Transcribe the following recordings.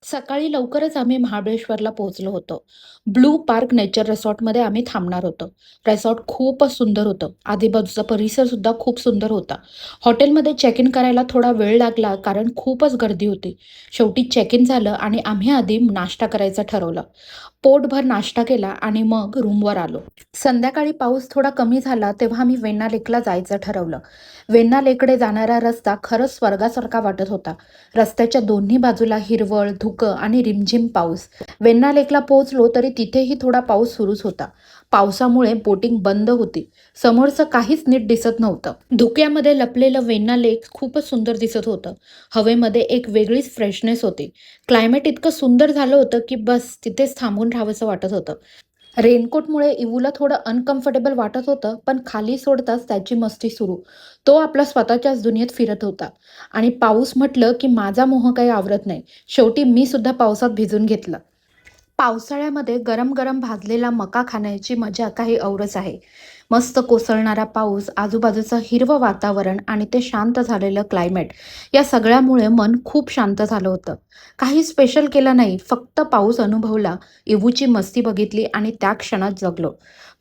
सकाळी लवकरच आम्ही महाबळेश्वरला पोहोचलो होतो. ब्लू पार्क नेचर रिसॉर्टमध्ये आम्ही थांबणार होतो. रिसॉर्ट खूपच सुंदर होतं. आजूबाजूचा परिसरसुद्धा खूप सुंदर होता. हॉटेलमध्ये चेक इन करायला थोडा वेळ लागला कारण खूपच गर्दी होती. शेवटी चेक इन झालं आणि आम्ही आधी नाश्ता करायचं ठरवलं. पोटभर नाश्ता केला आणि मग रूमवर आलो. संध्याकाळी पाऊस थोडा कमी झाला तेव्हा आम्ही वेण्णा लेकला जायचं ठरवलं. वेण्णा लेकडे जाणारा रस्ता खरंच स्वर्गासारखा वाटत होता. रस्त्याच्या दोन्ही बाजूला हिरवळ, धुकं आणि रिमझिम पाऊस. वेण्णा लेकला पोहोचलो तरी तिथेही थोडा पाऊस सुरूच होता. पावसामुळे बोटिंग बंद होती. समोरचं काहीच नीट दिसत नव्हतं. धुक्यामध्ये लपलेलं वेण्णा लेक खूपच सुंदर दिसत होतं. हवेमध्ये एक वेगळीच फ्रेशनेस होती. क्लायमेट इतकं सुंदर झालं होतं की बस तिथेच थांबून राहावंसं वाटत होतं. रेनकोटमुळे इवूला थोडं अनकम्फर्टेबल वाटत होतं, पण खाली सोडताच त्याची मस्ती सुरू. तो आपला स्वतःच्याच दुनियेत फिरत होता. आणि पाऊस म्हटलं की माझा मोह काही आवरत नाही. शेवटी मी सुद्धा पावसात भिजून घेतलं. पावसाळ्यामध्ये गरम-गरम भाजलेला मका खाण्याची मजा काही औरच आहे. मस्त कोसळणारा पाऊस, आजूबाजूचं हिरवं वातावरण आणि ते शांत झालेलं क्लायमेट या सगळ्यामुळे मन खूप शांत झालं होतं. काही स्पेशल केलं नाही, फक्त पाऊस अनुभवला, इवूची मस्ती बघितली आणि त्या क्षणात जगलो.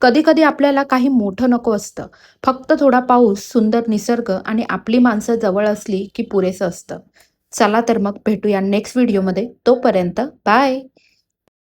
कधी-कधी आपल्याला काही मोठं नको असतं. फक्त थोडा पाऊस, सुंदर निसर्ग आणि आपली माणसं जवळ असली की पुरेसं असतं. चला तर मग भेटूया नेक्स्ट व्हिडिओमध्ये. तोपर्यंत बाय.